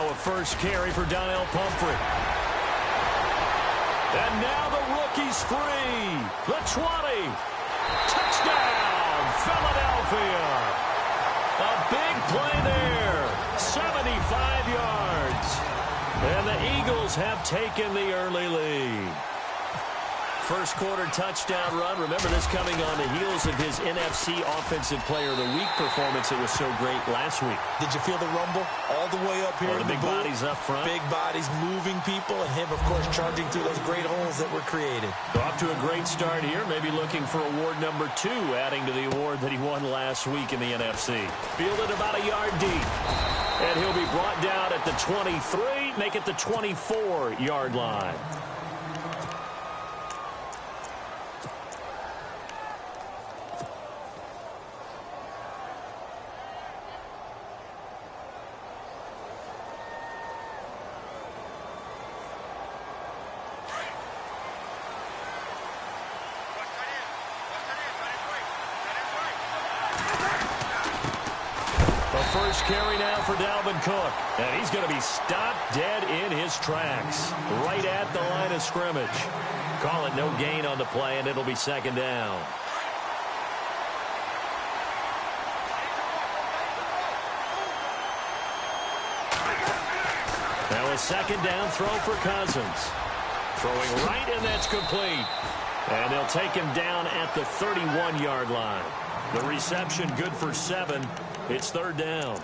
a first carry for Donnell Pumphrey. And now the rookie's free. The 20. Touchdown, Philadelphia. A big play there. 75 yards. And the Eagles have taken the early lead. First quarter touchdown run. Remember this coming on the heels of his NFC Offensive Player of the Week performance. It was so great last week. Did you feel the rumble all the way up here? The big bodies up front. Big bodies moving people, and him, of course, charging through those great holes that were created. So off to a great start here. Maybe looking for award number 2, adding to the award that he won last week in the NFC. Fielded about a yard deep. And he'll be brought down at the 23, make it the 24-yard line. First carry now for Dalvin Cook. And he's going to be stopped dead in his tracks. Right at the line of scrimmage. Call it no gain on the play, and it'll be second down. Now a second down throw for Cousins. Throwing right, and that's complete. And they'll take him down at the 31-yard line. The reception good for 7. It's third down.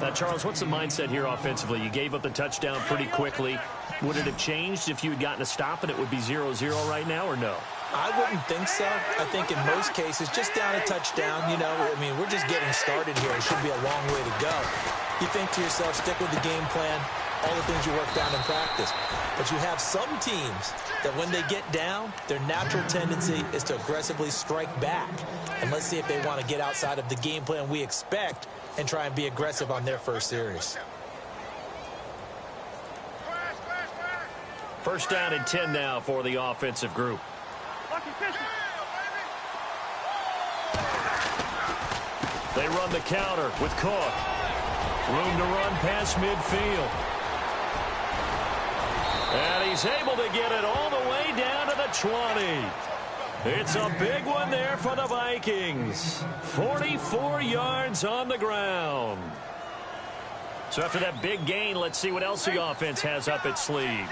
Now, Charles, what's the mindset here offensively? You gave up the touchdown pretty quickly. Would it have changed if you had gotten a stop and it would be 0-0 right now, or no? I wouldn't think so. I think in most cases, just down a touchdown, you know, I mean, we're just getting started here. It should be a long way to go. You think to yourself, stick with the game plan, all the things you worked out in practice. But you have some teams that when they get down, their natural tendency is to aggressively strike back. And let's see if they want to get outside of the game plan we expect and try and be aggressive on their first series. First down and 10 now for the offensive group. They run the counter with Cook. Room to run past midfield. And he's able to get it all the way down to the 20. It's a big one there for the Vikings. 44 yards on the ground. So after that big gain, let's see what else the offense has up its sleeve.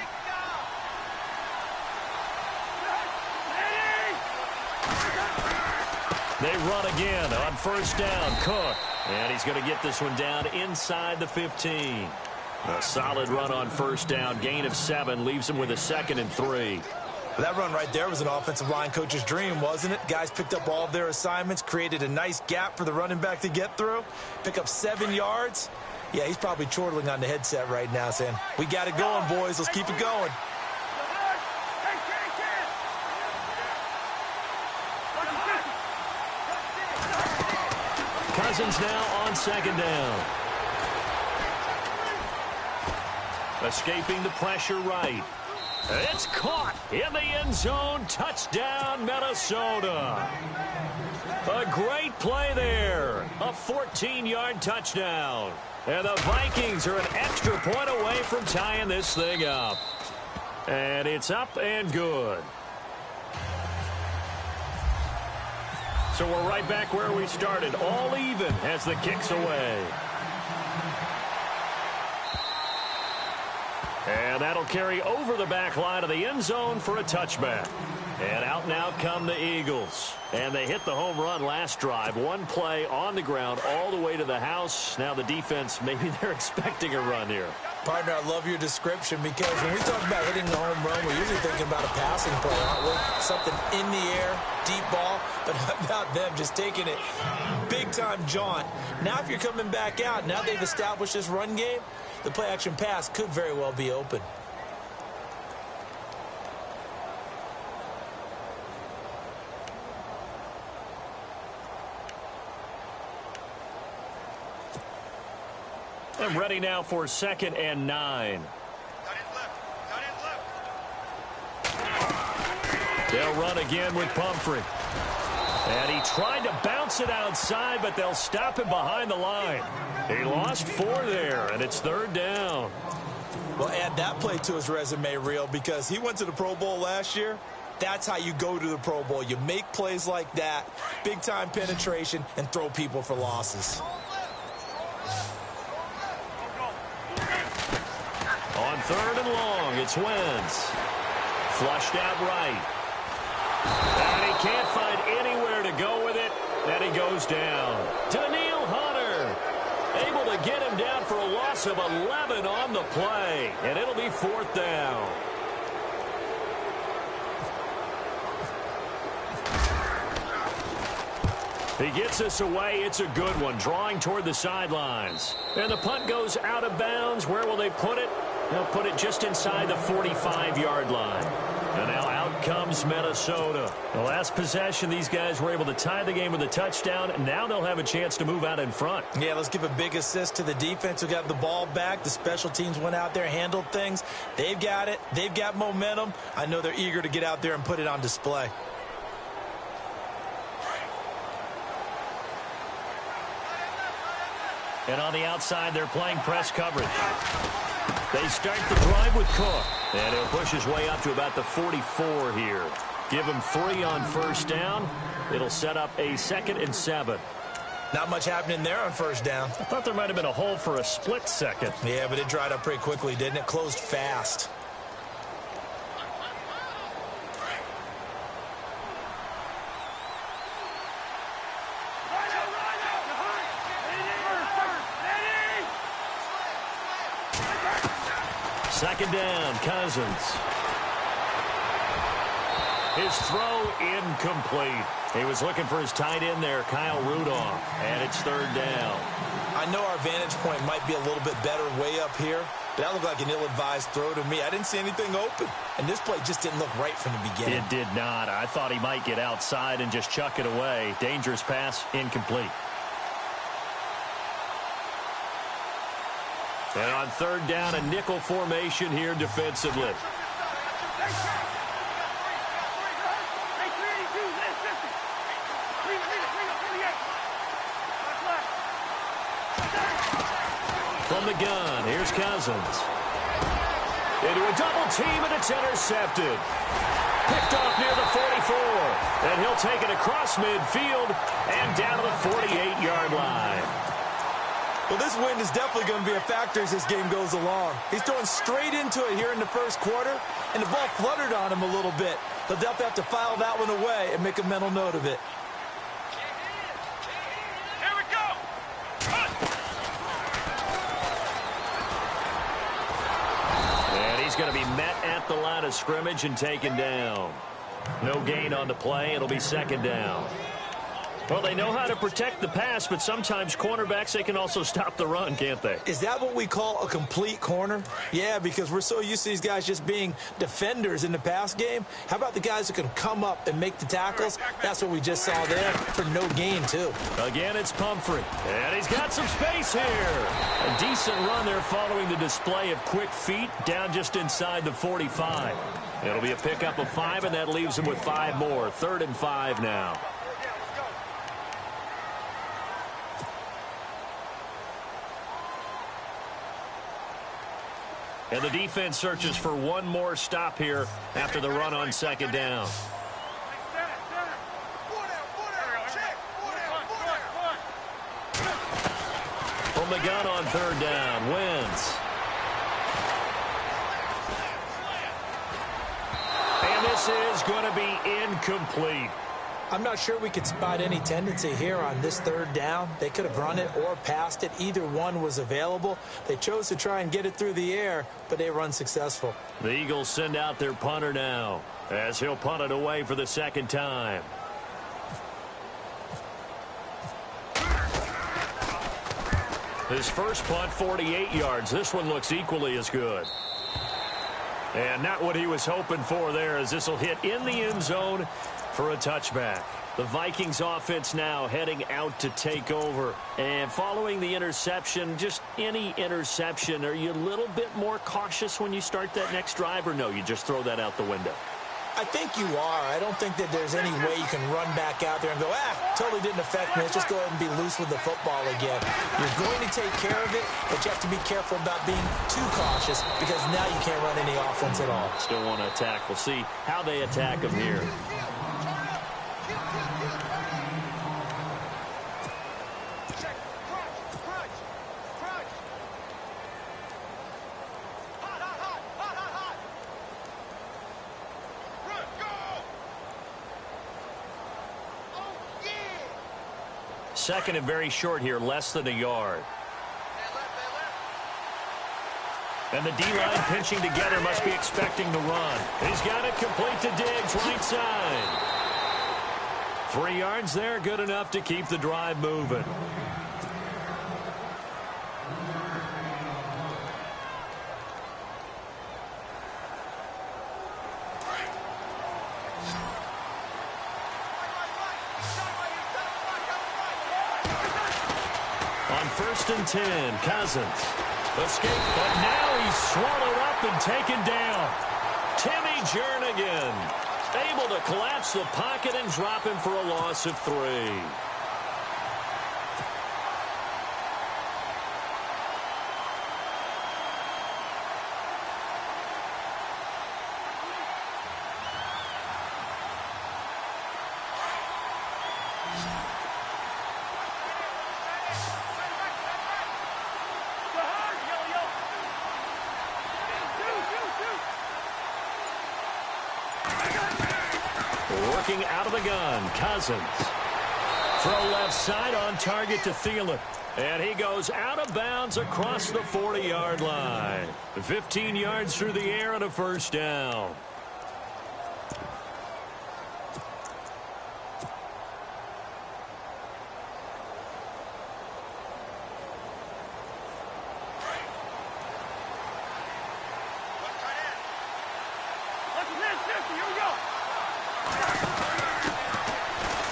They run again on first down. Cook. And he's going to get this one down inside the 15. A solid run on first down. Gain of 7 leaves him with a 2nd and 3. That run right there was an offensive line coach's dream, wasn't it? Guys picked up all of their assignments, created a nice gap for the running back to get through, pick up 7 yards. Yeah, he's probably chortling on the headset right now saying, we got it going, boys. Let's keep it going. Cousins now on second down. Escaping the pressure right. It's caught in the end zone. Touchdown, Minnesota. A great play there. A 14-yard touchdown. And the Vikings are an extra point away from tying this thing up. And it's up and good. So we're right back where we started. All even as the kick's away. And that'll carry over the back line of the end zone for a touchback. And out now come the Eagles. And they hit the home run last drive. One play on the ground all the way to the house. Now the defense, maybe they're expecting a run here. Partner, I love your description because when we talk about hitting the home run, we're usually thinking about a passing play, aren't we? Something in the air, deep ball, but how about them just taking it big-time jaunt. Now if you're coming back out, now they've established this run game, the play-action pass could very well be open. And ready now for 2nd and 9. They'll run again with Pumphrey. And he tried to bounce it outside, but they'll stop him behind the line. He lost 4 there, and it's 3rd down. Well, add that play to his resume, Real, because he went to the Pro Bowl last year. That's how you go to the Pro Bowl. You make plays like that, big-time penetration, and throw people for losses. On 3rd and long, it's Wentz. Flushed out right. And he can't find anywhere to go with it. And he goes down. Daniil Hunter able to get him down for a loss of 11 on the play. And it'll be 4th down. He gets us away. It's a good one, drawing toward the sidelines. And the punt goes out of bounds. Where will they put it? They'll put it just inside the 45-yard line. And now out comes Minnesota. The last possession, these guys were able to tie the game with a touchdown. And now they'll have a chance to move out in front. Yeah, let's give a big assist to the defense who got the ball back. The special teams went out there, handled things. They've got it. They've got momentum. I know they're eager to get out there and put it on display. And on the outside, they're playing press coverage. They start the drive with Cook. And he'll push his way up to about the 44 here. Give him 3 on 1st down. It'll set up a 2nd and 7. Not much happening there on 1st down. I thought there might have been a hole for a split second. Yeah, but it dried up pretty quickly, didn't it? Closed fast. Second down, Cousins. His throw incomplete. He was looking for his tight end there, Kyle Rudolph, and it's 3rd down. I know our vantage point might be a little bit better way up here, but that looked like an ill-advised throw to me. I didn't see anything open, and this play just didn't look right from the beginning. It did not. I thought he might get outside and just chuck it away. Dangerous pass, incomplete. And on 3rd down, a nickel formation here defensively. From the gun, here's Cousins. Into a double team, and it's intercepted. Picked off near the 44. And he'll take it across midfield and down to the 48-yard line. Well, this wind is definitely going to be a factor as this game goes along. He's throwing straight into it here in the 1st quarter, and the ball fluttered on him a little bit. They'll definitely have to file that one away and make a mental note of it. Here we go. And he's going to be met at the line of scrimmage and taken down. No gain on the play. It'll be 2nd down. Well, they know how to protect the pass, but sometimes cornerbacks, they can also stop the run, can't they? Is that what we call a complete corner? Yeah, because we're so used to these guys just being defenders in the pass game. How about the guys who can come up and make the tackles? That's what we just saw there for no gain, too. Again, it's Pumphrey. And he's got some space here. A decent run there following the display of quick feet down just inside the 45. It'll be a pickup of 5, and that leaves him with 5 more. 3rd and 5 now. And the defense searches for one more stop here after the run on 2nd down. From the gun on 3rd down, Wentz. And this is going to be incomplete. I'm not sure we could spot any tendency here on this 3rd down. They could have run it or passed it. Either one was available. They chose to try and get it through the air, but they were unsuccessful. The Eagles send out their punter now as he'll punt it away for the 2nd time. His first punt, 48 yards. This one looks equally as good. And not what he was hoping for there, as this will hit in the end zone for a touchback. The Vikings offense now heading out to take over. And following the interception, just any interception, are you a little bit more cautious when you start that next drive, or no, you just throw that out the window? I think you are. I don't think that there's any way you can run back out there and go, totally didn't affect me. Let's just go ahead and be loose with the football again. You're going to take care of it, but you have to be careful about being too cautious because now you can't run any offense at all. Still want to attack. We'll see how they attack him here. Second and very short here, less than a yard. And the D-line pinching together must be expecting the run. He's got it complete to Diggs, right side. 3 yards there, good enough to keep the drive moving. On 1st and 10, Cousins. Escape, but now he's swallowed up and taken down. Timmy Jernigan able to collapse the pocket and drop him for a loss of 3. Working out of the gun, Cousins. Throw left side on target to Thielen. And he goes out of bounds across the 40-yard line. 15 yards through the air and a first down.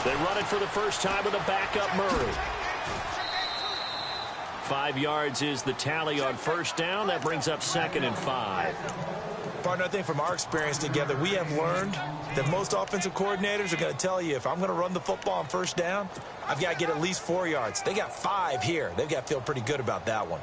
They run it for the first time with a backup Murray. 5 yards is the tally on first down. That brings up 2nd and 5. Partner, I think from our experience together, we have learned that most offensive coordinators are going to tell you, if I'm going to run the football on first down, I've got to get at least 4 yards. They got 5 here. They've got to feel pretty good about that one.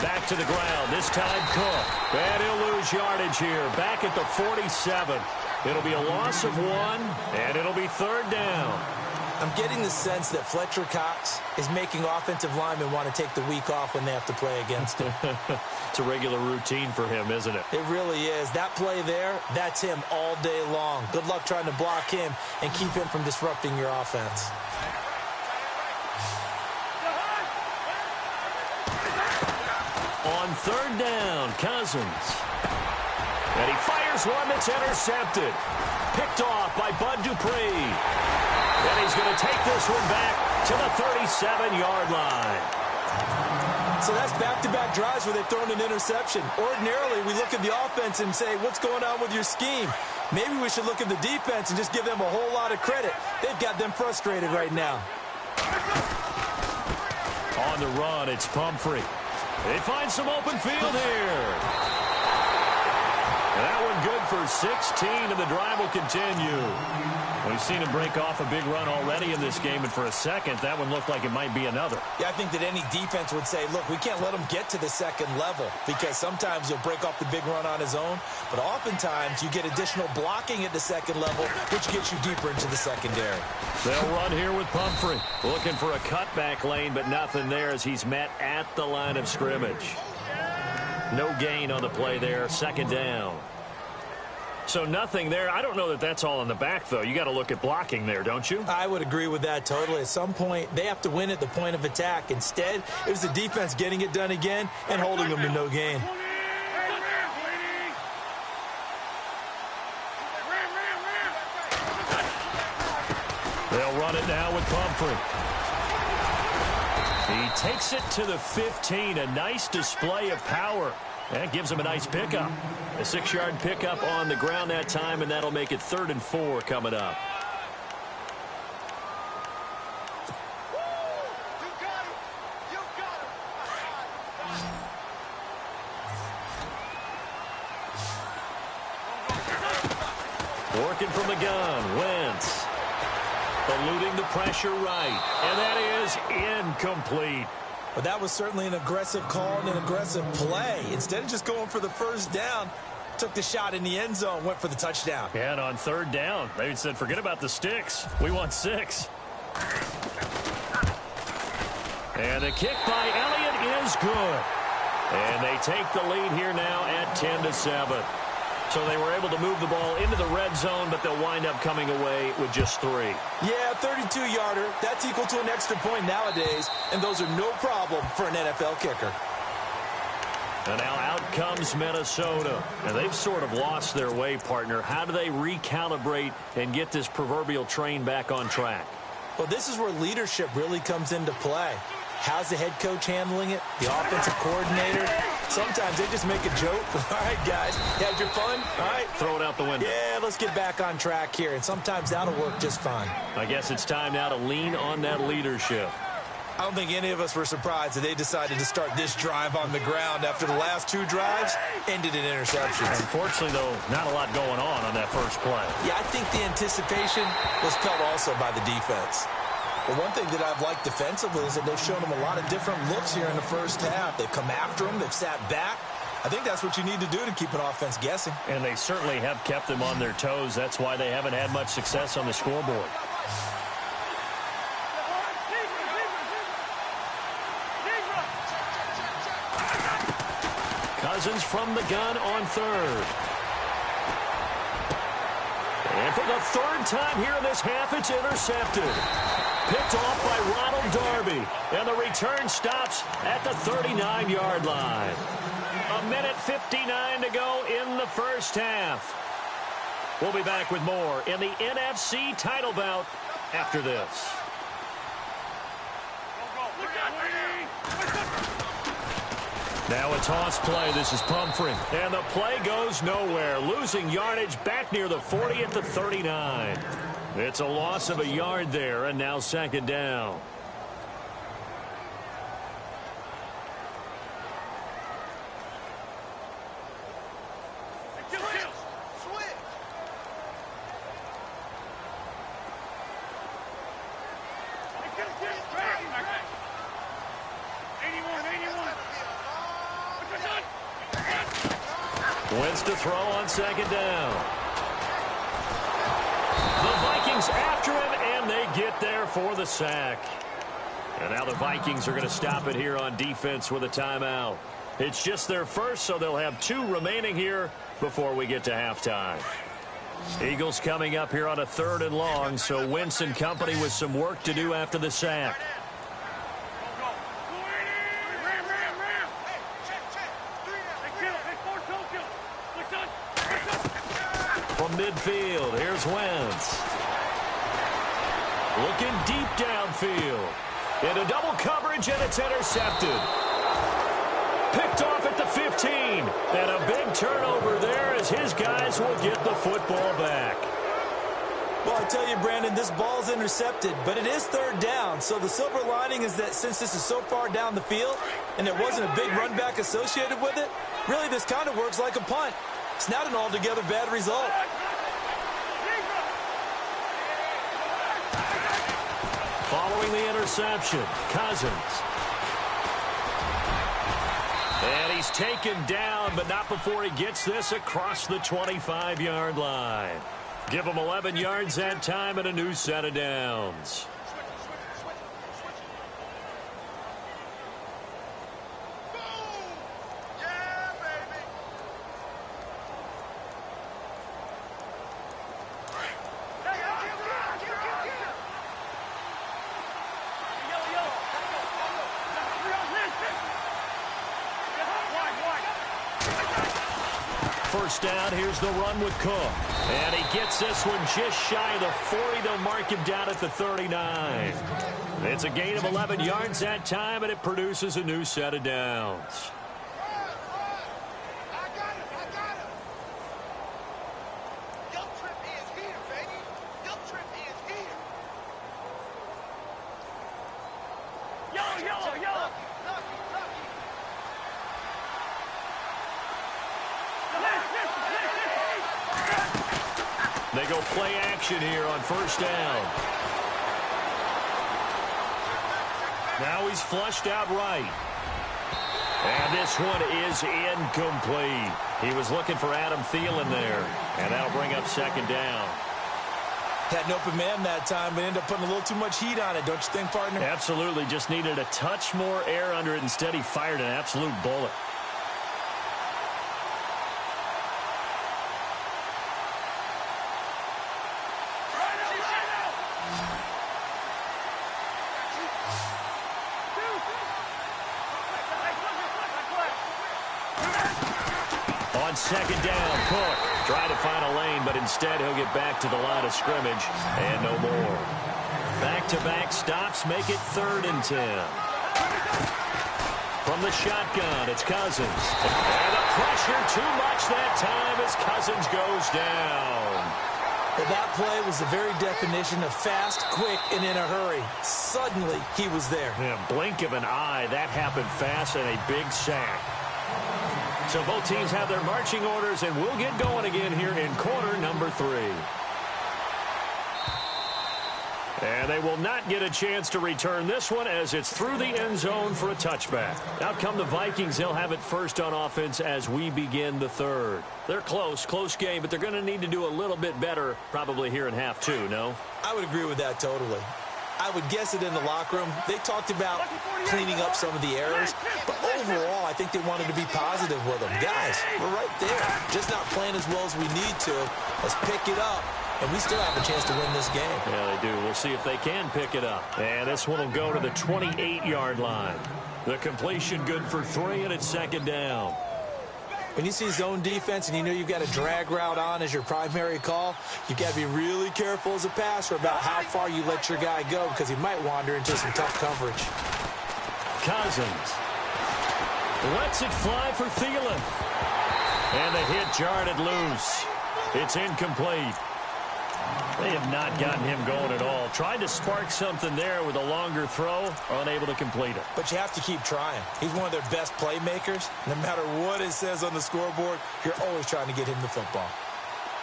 Back to the ground, this time Cook. And he'll lose yardage here, back at the 47. It'll be a loss of 1, and it'll be 3rd down. I'm getting the sense that Fletcher Cox is making offensive linemen want to take the week off when they have to play against him. It's a regular routine for him, isn't it? It really is. That play there, that's him all day long. Good luck trying to block him and keep him from disrupting your offense. On 3rd down, Cousins. And he fires one that's intercepted. Picked off by Bud Dupree. And he's going to take this one back to the 37-yard line. So that's back-to-back drives where they've thrown an interception. Ordinarily, we look at the offense and say, what's going on with your scheme? Maybe we should look at the defense and just give them a whole lot of credit. They've got them frustrated right now. On the run, it's Pumphrey. They find some open field here. And that one good for 16, and the drive will continue. We've seen him break off a big run already in this game, and for a second, that one looked like it might be another. Yeah, I think that any defense would say, look, we can't let him get to the second level because sometimes he'll break off the big run on his own, but oftentimes you get additional blocking at the second level, which gets you deeper into the secondary. They'll run here with Pumphrey. Looking for a cutback lane, but nothing there as he's met at the line of scrimmage. No gain on the play there, 2nd down. So nothing there. I don't know that that's all in the back, though. You got to look at blocking there, don't you? I would agree with that totally. At some point, they have to win at the point of attack. Instead, it was the defense getting it done again and holding them to no gain. They'll run it now with Pumphrey. He takes it to the 15. A nice display of power. That gives him a nice pickup. A 6-yard pickup on the ground that time, and that'll make it 3rd and 4 coming up. Working from the gun, Wentz. Eluding the pressure right, and that is incomplete. But that was certainly an aggressive call and an aggressive play. Instead of just going for the first down, took the shot in the end zone, went for the touchdown. Yeah, and on 3rd down, they said, forget about the sticks. We want 6. And the kick by Elliott is good. And they take the lead here now at 10-7. So they were able to move the ball into the red zone, but they'll wind up coming away with just 3. Yeah, 32-yarder. That's equal to an extra point nowadays, and those are no problem for an NFL kicker. And now out comes Minnesota. And they've sort of lost their way, partner. How do they recalibrate and get this proverbial train back on track? Well, this is where leadership really comes into play. How's the head coach handling it? The offensive coordinator? Sometimes they just make a joke. All right, guys, had your fun? All right. Throw it out the window. Yeah, let's get back on track here, and sometimes that'll work just fine. I guess it's time now to lean on that leadership. I don't think any of us were surprised that they decided to start this drive on the ground after the last 2 drives ended in interceptions. Unfortunately, though, not a lot going on that first play. Yeah, I think the anticipation was felt also by the defense. But one thing that I've liked defensively is that they've shown them a lot of different looks here in the first half. They've come after them. They've sat back. I think that's what you need to do to keep an offense guessing. And they certainly have kept them on their toes. That's why they haven't had much success on the scoreboard. Cousins from the gun on 3rd. And for the 3rd time here in this half, it's intercepted. Picked off by Ronald Darby. And the return stops at the 39-yard line. 1:59 to go in the first half. We'll be back with more in the NFC title bout after this. Now a toss play. This is Pumphrey. And the play goes nowhere. Losing yardage back near the 40 at the 39. It's a loss of a yard there, and now 2nd down. Wentz to throw on 2nd down. The Vikings after him, and they get there for the sack. And now the Vikings are going to stop it here on defense with a timeout. It's just their first, so they'll have 2 remaining here before we get to halftime. Eagles coming up here on a 3rd and long, so Wentz and company with some work to do after the sack. From midfield, here's Wentz. Looking deep downfield. Into double coverage, and it's intercepted. Picked off at the 15. And a big turnover there as his guys will get the football back. Well, I tell you, Brandon, this ball's intercepted, but it is 3rd down. So the silver lining is that since this is so far down the field and there wasn't a big run back associated with it, really this kind of works like a punt. It's not an altogether bad result. Following the interception, Cousins. And he's taken down, but not before he gets this across the 25-yard line. Give him 11 yards that time and a new set of downs. First down, here's the run with Cook. And he gets this one just shy of the 40. They'll mark him down at the 39. It's a gain of 11 yards that time, and it produces a new set of downs. They go play action here on first down. Now he's flushed out right. And this one is incomplete. He was looking for Adam Thielen there. And that'll bring up second down. Had an open man that time, but ended up putting a little too much heat on it, don't you think, partner? Absolutely. Just needed a touch more air under it. Instead, he fired an absolute bullet. On second down, Cook tried to find a lane, but instead he'll get back to the line of scrimmage and no more. Back-to-back stops make it 3rd and 10. From the shotgun, it's Cousins. And the pressure too much that time as Cousins goes down. Well, that play was the very definition of fast, quick, and in a hurry. Suddenly, he was there. Yeah, blink of an eye, that happened fast and a big sack. So both teams have their marching orders, and we'll get going again here in quarter number 3. And they will not get a chance to return this one as it's through the end zone for a touchback. Out come the Vikings. They'll have it first on offense as we begin the 3rd. They're close game, but they're going to need to do a little bit better probably here in half 2, no? I would agree with that totally. I would guess it in the locker room. They talked about cleaning up some of the errors, but overall, I think they wanted to be positive with them. Guys, we're right there. Just not playing as well as we need to. Let's pick it up, and we still have a chance to win this game. Yeah, they do. We'll see if they can pick it up. And this one will go to the 28-yard line. The completion good for 3, and it's second down. When you see zone defense and you know you've got a drag route on as your primary call, you've got to be really careful as a passer about how far you let your guy go because he might wander into some tough coverage. Cousins lets it fly for Thielen. And the hit jarred it loose. It's incomplete. They have not gotten him going at all. Tried to spark something there with a longer throw, unable to complete it. But you have to keep trying. He's one of their best playmakers. No matter what it says on the scoreboard, you're always trying to get him the football.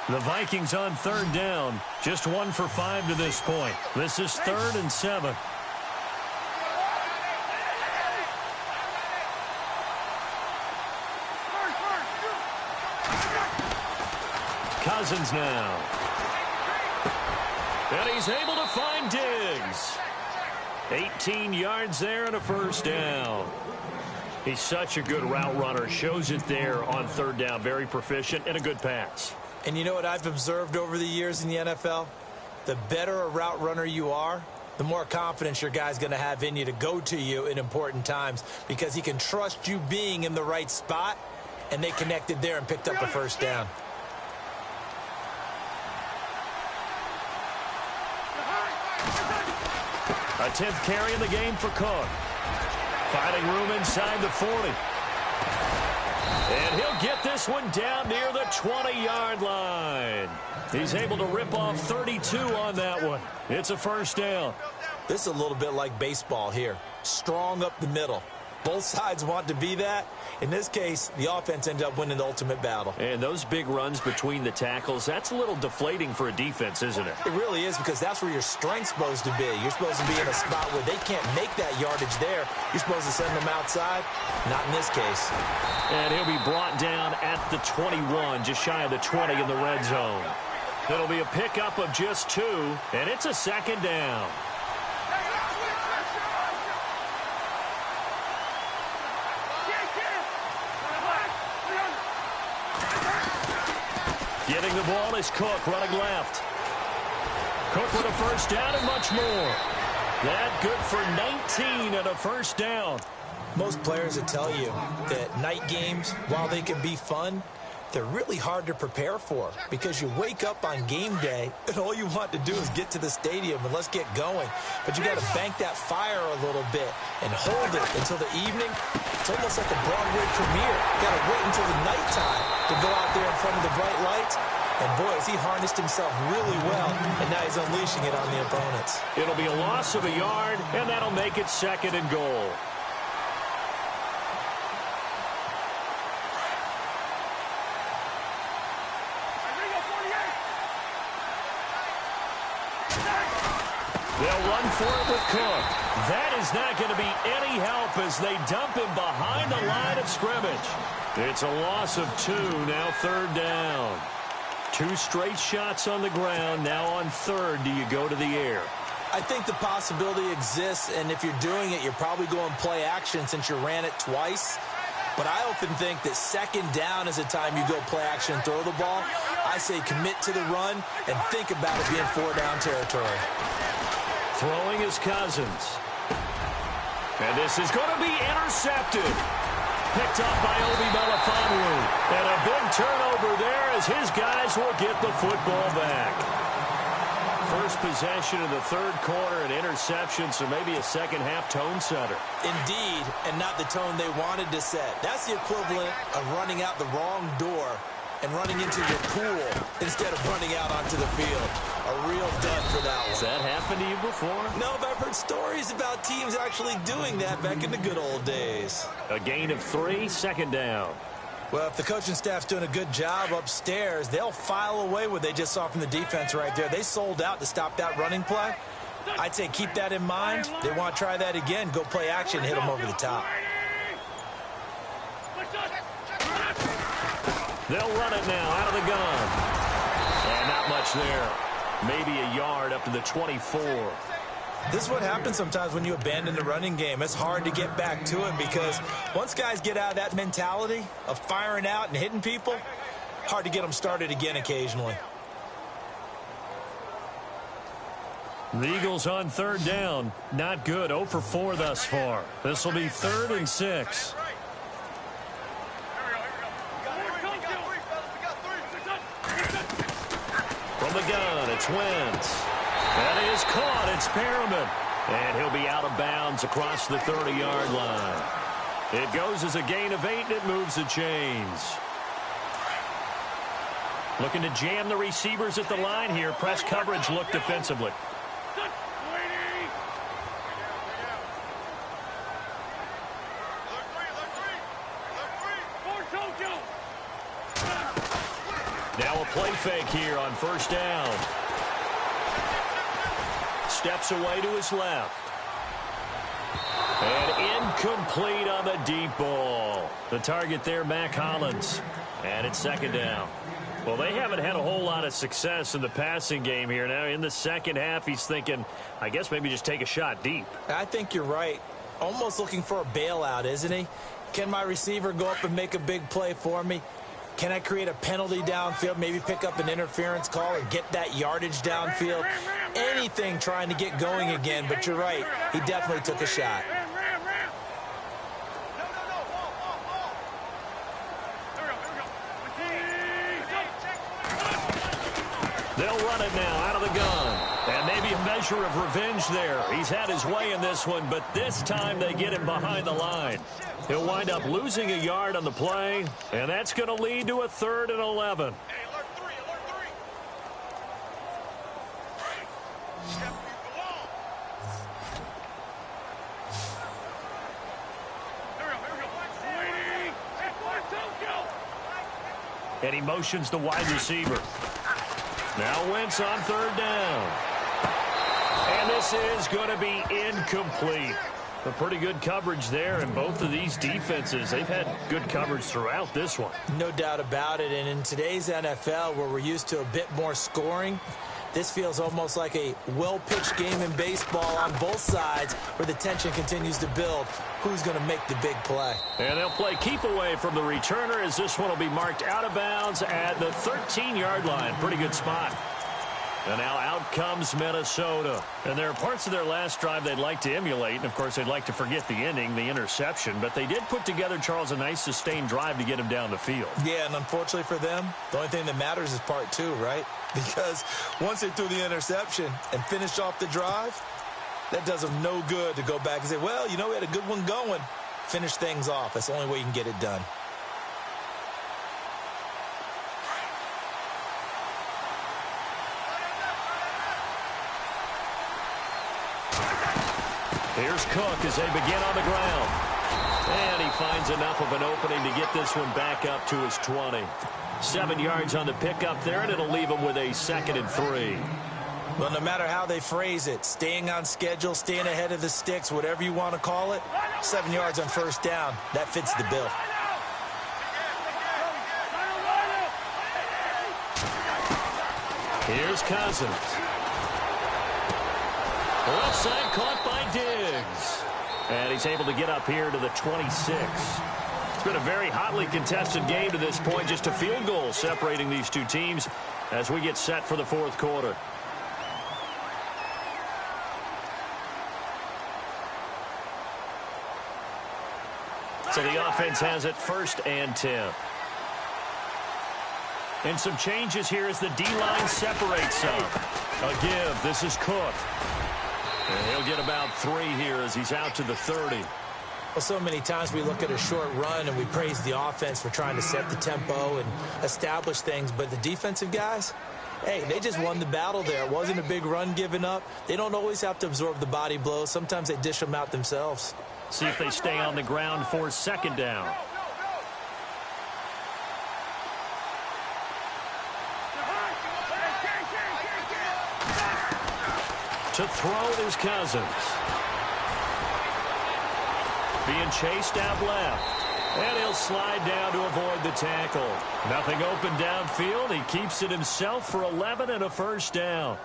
The Vikings on 3rd down. Just 1 for 5 to this point. This is 3rd and 7. Cousins now. And he's able to find Diggs. 18 yards there and a first down. He's such a good route runner. Shows it there on 3rd down. Very proficient and a good pass. And you know what I've observed over the years in the NFL? The better a route runner you are, the more confidence your guy's going to have in you to go to you in important times because he can trust you being in the right spot, and they connected there and picked up a first down. A 10th carry in the game for Cook. Finding room inside the 40. And he'll get this one down near the 20-yard line. He's able to rip off 32 on that one. It's a first down. This is a little bit like baseball here. Strong up the middle. Both sides want to be that. In this case, the offense ended up winning the ultimate battle. And those big runs between the tackles, that's a little deflating for a defense, isn't it? It really is because that's where your strength's supposed to be. You're supposed to be in a spot where they can't make that yardage there. You're supposed to send them outside. Not in this case. And he'll be brought down at the 21, just shy of the 20 in the red zone. It'll be a pickup of just 2, and it's a second down. Getting the ball is Cook, running left. Cook with a first down and much more. That good for 19 and a first down. Most players would tell you that night games, while they can be fun, they're really hard to prepare for because you wake up on game day and all you want to do is get to the stadium and let's get going. But you got to bank that fire a little bit and hold it until the evening. It's almost like a Broadway premiere. You got to wait until the nighttime to go out there in front of the bright lights. And boy, has he harnessed himself really well, and now he's unleashing it on the opponents. It'll be a loss of a yard, and that'll make it 2nd and goal. They'll run for it with Cook. That is not going to be any help as they dump him behind the line of scrimmage. It's a loss of 2, now 3rd down. 2 straight shots on the ground. Now on 3rd, do you go to the air? I think the possibility exists, and if you're doing it, you're probably going play action since you ran it twice. But I often think that 2nd down is a time you go play action and throw the ball. I say commit to the run and think about it being 4-down territory. Throwing is Cousins. And this is going to be intercepted. Picked up by Obi Melifonwu. And a big turnover there as his guys will get the football back. First possession of the 3rd quarter, an interception, so maybe a second-half tone setter. Indeed, and not the tone they wanted to set. That's the equivalent of running out the wrong door and running into your pool instead of running out onto the field. A real dud for that one. Has that happened to you before? No, but I've heard stories about teams actually doing that back in the good old days. A gain of 3, 2nd down. Well, if the coaching staff's doing a good job upstairs, they'll file away what they just saw from the defense right there. They sold out to stop that running play. I'd say keep that in mind. They want to try that again. Go play action, hit them over the top. They'll run it now out of the gun. And not much there. Maybe a yard up to the 24. This is what happens sometimes when you abandon the running game. It's hard to get back to it because once guys get out of that mentality of firing out and hitting people, hard to get them started again occasionally. The Eagles on 3rd down. Not good. 0 for 4 thus far. This will be 3rd and 6. From the gun, it's Wentz. That is caught. It's Perriman. And he'll be out of bounds across the 30-yard line. It goes as a gain of 8, and it moves the chains. Looking to jam the receivers at the line here. Press coverage look defensively. Now a play fake here on 1st down. Steps away to his left. And incomplete on the deep ball. The target there, Mac Hollins. And it's 2nd down. Well, they haven't had a whole lot of success in the passing game here. Now, in the 2nd half, he's thinking, I guess maybe just take a shot deep. I think you're right. Almost looking for a bailout, isn't he? Can my receiver go up and make a big play for me? Can I create a penalty downfield, maybe pick up an interference call and get that yardage downfield? Anything trying to get going again, but you're right. He definitely took a shot. They'll run it now out of the gun. And maybe a measure of revenge there. He's had his way in this one, but this time they get him behind the line. He'll wind up losing a yard on the play, and that's going to lead to a 3rd and 11. And he motions the wide receiver. Now Wentz on 3rd down. And this is going to be incomplete. A pretty good coverage there, and both of these defenses, they've had good coverage throughout this one. No doubt about it, and in today's NFL, where we're used to a bit more scoring, this feels almost like a well-pitched game in baseball on both sides where the tension continues to build. Who's going to make the big play? And they'll play keep away from the returner as this one will be marked out of bounds at the 13-yard line. Pretty good spot. And now out comes Minnesota. And there are parts of their last drive they'd like to emulate. And, of course, they'd like to forget the inning, the interception. But they did put together, Charles, a nice sustained drive to get him down the field. Yeah, and unfortunately for them, the only thing that matters is part two, right? Because once they threw the interception and finished off the drive, that does them no good to go back and say, well, you know, we had a good one going. Finish things off. That's the only way you can get it done. Here's Cook as they begin on the ground. And he finds enough of an opening to get this one back up to his 20. 7 yards on the pickup there, and it'll leave him with a 2nd and 3. Well, no matter how they phrase it, staying on schedule, staying ahead of the sticks, whatever you want to call it, 7 yards on first down, that fits the bill. Here's Cousins. Left side caught by Diggs. And he's able to get up here to the 26. It's been a very hotly contested game to this point. Just a field goal separating these two teams as we get set for the fourth quarter. So the offense has it 1st and 10. And some changes here as the D-line separates some. A give. This is Cook. And he'll get about 3 here as he's out to the 30. Well, so many times we look at a short run and we praise the offense for trying to set the tempo and establish things. But the defensive guys, hey, they just won the battle there. It wasn't a big run given up. They don't always have to absorb the body blows. Sometimes they dish them out themselves. See if they stay on the ground for 2nd down. To throw is Cousins. Being chased out left. And he'll slide down to avoid the tackle. Nothing open downfield. He keeps it himself for 11 and a 1st down.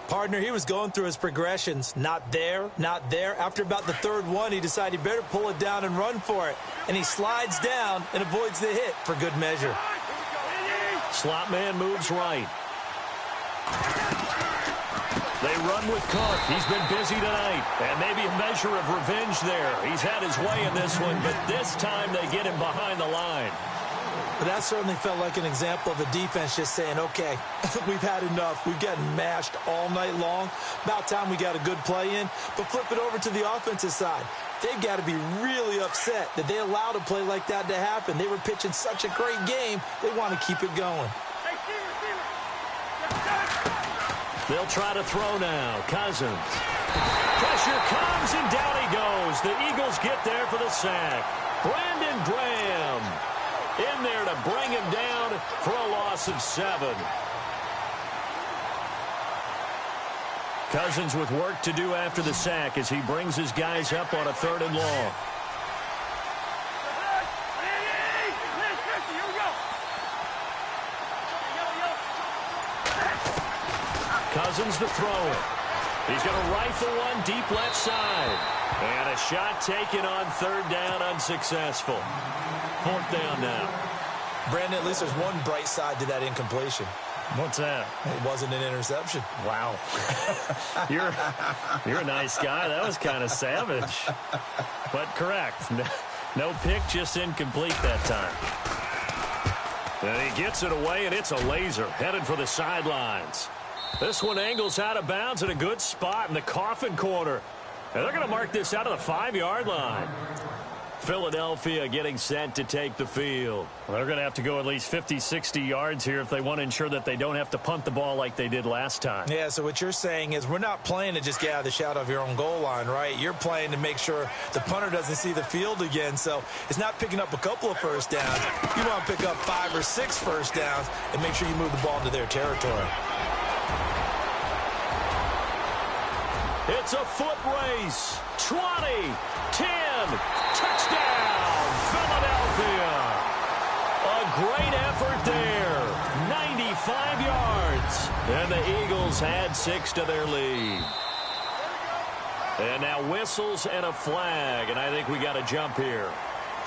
Partner, he was going through his progressions. Not there, not there. After about the 3rd one, he decided he better pull it down and run for it. And he slides down and avoids the hit for good measure. Slot man moves right. They run with Cook. He's been busy tonight. And maybe a measure of revenge there. He's had his way in this one, but this time they get him behind the line. But that certainly felt like an example of a defense just saying, okay, we've had enough. We've gotten mashed all night long. About time we got a good play in. But flip it over to the offensive side. They've got to be really upset that they allowed a play like that to happen. They were pitching such a great game. They want to keep it going. They'll try to throw now. Cousins. Pressure comes, and down he goes. The Eagles get there for the sack. Brandon Graham in there to bring him down for a loss of 7. Cousins with work to do after the sack as he brings his guys up on a 3rd and long. Cousins to throw it. He's going to rifle one deep left side. And a shot taken on 3rd down, unsuccessful. 4th down now. Brandon, at least there's one bright side to that incompletion. What's that? It wasn't an interception. Wow. You're a nice guy. That was kind of savage. But correct. No pick, just incomplete that time. And he gets it away, and it's a laser headed for the sidelines. This one angles out of bounds at a good spot in the coffin corner. And they're going to mark this out of the 5-yard line. Philadelphia getting set to take the field. Well, they're going to have to go at least 50, 60 yards here if they want to ensure that they don't have to punt the ball like they did last time. Yeah, so what you're saying is we're not playing to just get out of the shadow of your own goal line, right? You're playing to make sure the punter doesn't see the field again. So it's not picking up a couple of first downs. You want to pick up 5 or 6 first downs and make sure you move the ball into their territory. It's a foot race. 20, 10, touchdown, Philadelphia. A great effort there. 95 yards. And the Eagles add 6 to their lead. And now whistles and a flag. And I think we got to jump here.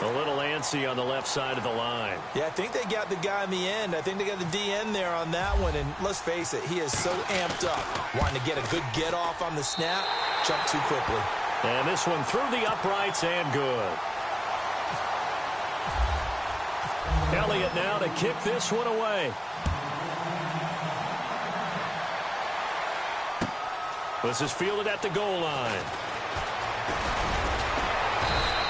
A little antsy on the left side of the line. Yeah, I think they got the guy in the end. I think they got the DN there on that one. And let's face it, he is so amped up, wanting to get a good get off on the snap, jump too quickly. And this one through the uprights and good. Elliott now to kick this one away. This is fielded at the goal line.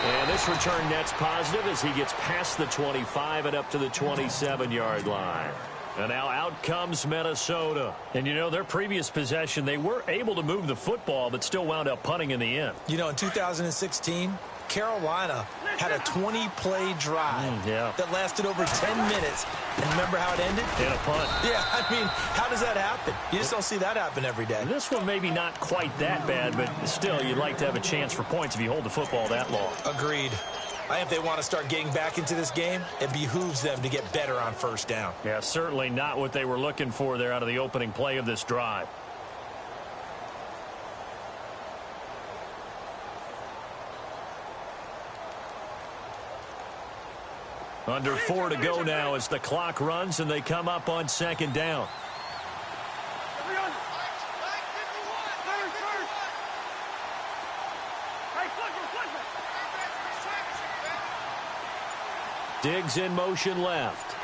And this return net's positive as he gets past the 25 and up to the 27-yard line. And now out comes Minnesota. And, you know, their previous possession, they were able to move the football, but still wound up punting in the end. You know, in 2016, Carolina had a 20-play drive that lasted over 10 minutes. And remember how it ended? In a punt. Yeah, I mean, how does that happen? You just don't see that happen every day. This one maybe not quite that bad, but still, you'd like to have a chance for points if you hold the football that long. Agreed. I think if they want to start getting back into this game, it behooves them to get better on first down. Yeah, certainly not what they were looking for there out of the opening play of this drive. Under 4 to go now as the clock runs and they come up on second down. Diggs in motion left.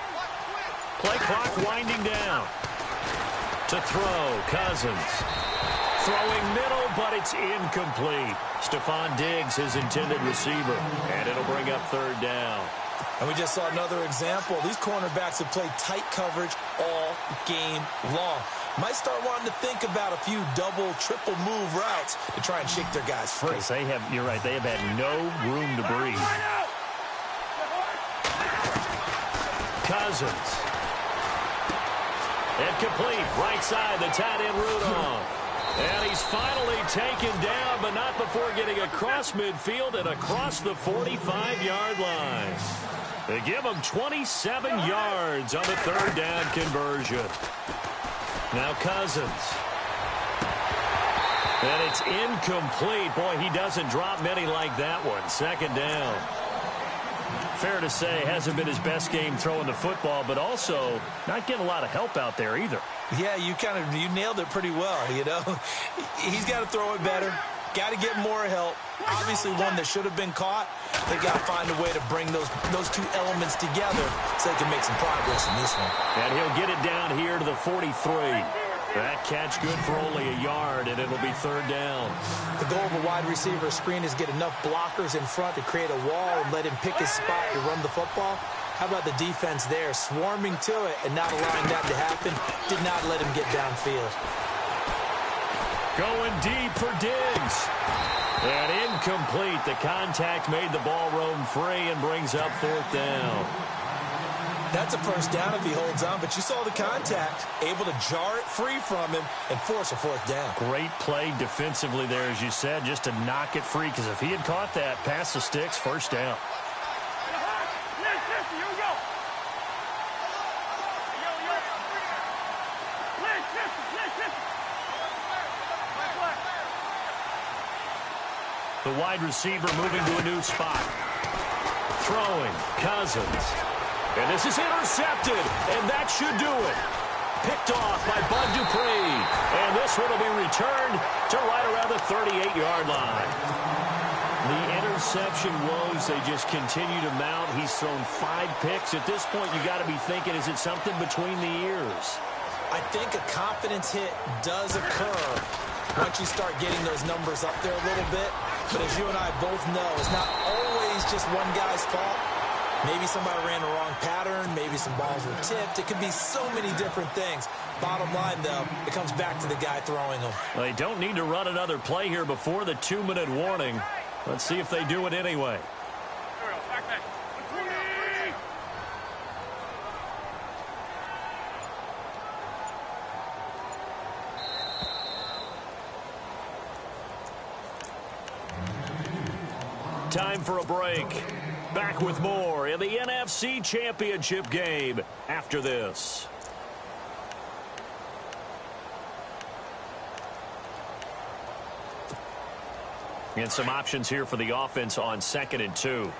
Play clock winding down. To throw, Cousins. Throwing middle, but it's incomplete. Stephon Diggs, his intended receiver. And it'll bring up third down. And we just saw another example. These cornerbacks have played tight coverage all game long. Might start wanting to think about a few double, triple move routes to try and shake their guys free. They have, you're right, they have had no room to breathe. Cousins. Incomplete. Right side, the tight end Rudolph. And he's finally taken down, but not before getting across midfield and across the 45-yard line. They give him 27 yards on the third down conversion. Now Cousins. And it's incomplete. Boy, he doesn't drop many like that one. Second down. Fair to say, hasn't been his best game throwing the football, but also not getting a lot of help out there either. Yeah, you nailed it pretty well, you know. He's got to throw it better. Got to get more help. Obviously one that should have been caught. They got to find a way to bring those two elements together so they can make some progress in this one. And he'll get it down here to the 43. That catch good for only a yard, and it'll be third down. The goal of a wide receiver screen is get enough blockers in front to create a wall and let him pick his spot to run the football. How about the defense there, swarming to it and not allowing that to happen? Did not let him get downfield. Going deep for Diggs. And incomplete. The contact made the ball roam free and brings up fourth down. That's a first down if he holds on, but you saw the contact, able to jar it free from him and force a fourth down. Great play defensively there, as you said, just to knock it free, because if he had caught that, pass the sticks, first down. The wide receiver moving to a new spot. Throwing, Cousins. And this is intercepted, and that should do it. Picked off by Bud Dupree. And this one will be returned to right around the 38-yard line. The interception woes, they just continue to mount. He's thrown 5 picks. At this point, you got to be thinking, is it something between the ears? I think a confidence hit does occur once you start getting those numbers up there a little bit. But as you and I both know, it's not always just one guy's fault. Maybe somebody ran the wrong pattern. Maybe some balls were tipped. It could be so many different things. Bottom line, though, it comes back to the guy throwing them. They don't need to run another play here before the 2-minute warning. Let's see if they do it anyway. Time for a break. Back with more in the NFC Championship game after this. And some options here for the offense on 2nd and 2.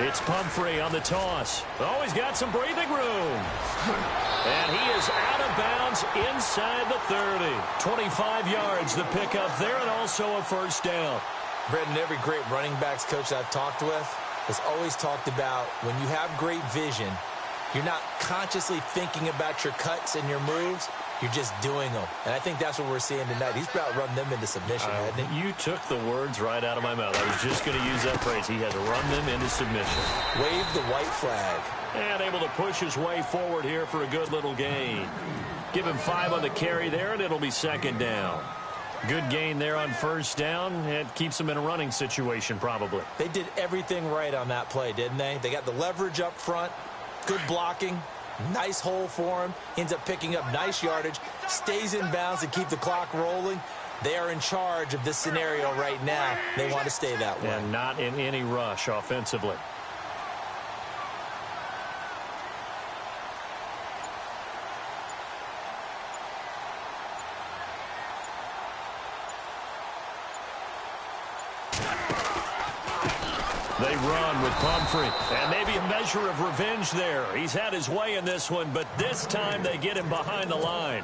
It's Pumphrey on the toss. Oh, he's got some breathing room. And he is out of bounds inside the 30. 25 yards the pickup there, and also a first down. Brendan, every great running backs coach I've talked with has always talked about when you have great vision, you're not consciously thinking about your cuts and your moves. You're just doing them. And I think that's what we're seeing tonight. He's about to run them into submission, hasn't he? You took the words right out of my mouth. I was just going to use that phrase. He has run them into submission. Wave the white flag. And able to push his way forward here for a good little gain. Give him 5 on the carry there, and it'll be second down. Good gain there on first down. It keeps them in a running situation probably. They did everything right on that play, didn't they? They got the leverage up front, good blocking, nice hole for him, ends up picking up nice yardage, stays in bounds to keep the clock rolling. They are in charge of this scenario right now. They want to stay that way. And not in any rush offensively. They run with Pumphrey, and maybe a measure of revenge there. He's had his way in this one, but this time they get him behind the line.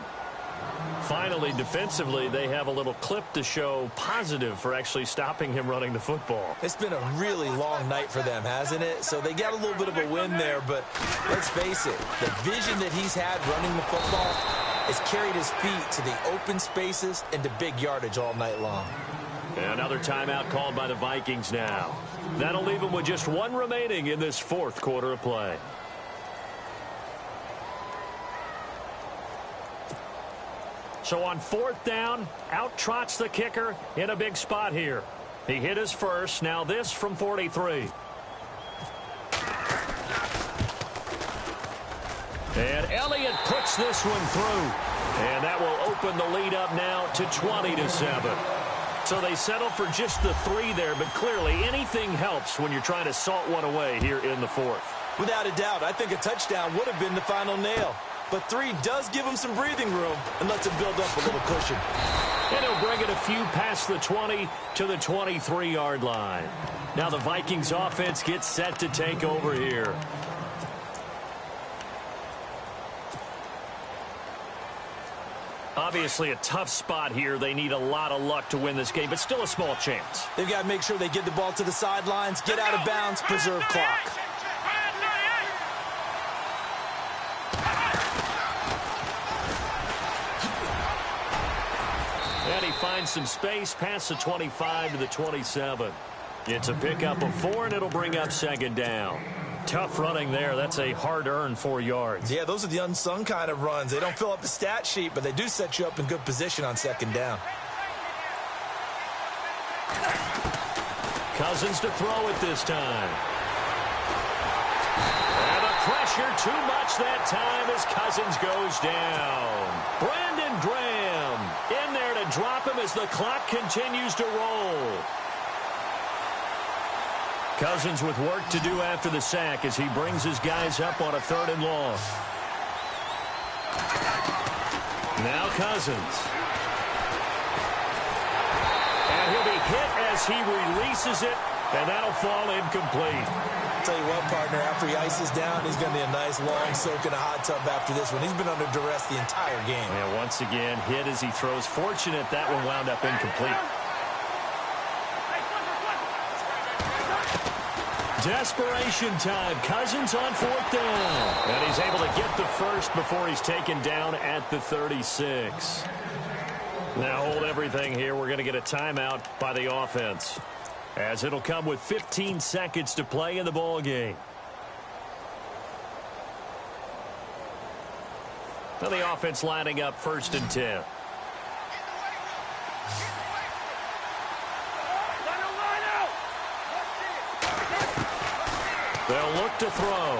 Finally, defensively, they have a little clip to show positive for actually stopping him running the football. It's been a really long night for them, hasn't it? So they got a little bit of a win there, but let's face it, the vision that he's had running the football has carried his feet to the open spaces and to big yardage all night long. Another timeout called by the Vikings now. That'll leave them with just 1 remaining in this 4th quarter of play. So on 4th down, out trots the kicker in a big spot here. He hit his first. Now this from 43. And Elliott puts this one through. And that will open the lead up now to 20-7. So they settle for just the 3 there, but clearly anything helps when you're trying to salt one away here in the 4th. Without a doubt, I think a touchdown would have been the final nail. But 3 does give him some breathing room and lets him build up a little cushion. And he'll bring it a few past the 20 to the 23-yard line. Now the Vikings offense gets set to take over here. Obviously a tough spot here. They need a lot of luck to win this game, but still a small chance. They've got to make sure they get the ball to the sidelines, get out of bounds, preserve clock. And he finds some space past the 25 to the 27. It's a pickup of 4, and it'll bring up second down. Tough running there. That's a hard-earned 4 yards. Yeah, those are the unsung kind of runs. They don't fill up the stat sheet, but they do set you up in good position on second down. Cousins to throw it this time. And the pressure too much that time as Cousins goes down. Brandon Graham in there to drop him as the clock continues to roll. Cousins with work to do after the sack as he brings his guys up on a 3rd and long. Now Cousins. And he'll be hit as he releases it, and that'll fall incomplete. Tell you what, partner, after he ices down, he's going to be a nice long soak in a hot tub after this one. He's been under duress the entire game. And once again, hit as he throws. Fortunate that one wound up incomplete. Desperation time. Cousins on 4th down. And he's able to get the first before he's taken down at the 36. Now hold everything here. We're going to get a timeout by the offense, as it'll come with 15 seconds to play in the ball game. Now the offense lining up 1st and 10. They'll look to throw.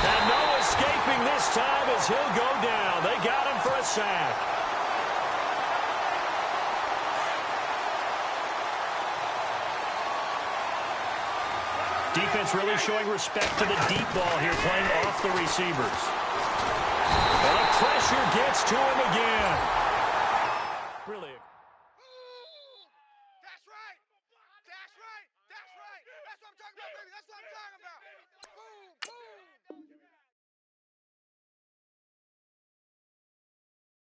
And no escaping this time as he'll go down. They got him for a sack. Defense really showing respect to the deep ball here, playing off the receivers. And the pressure gets to him again. Really.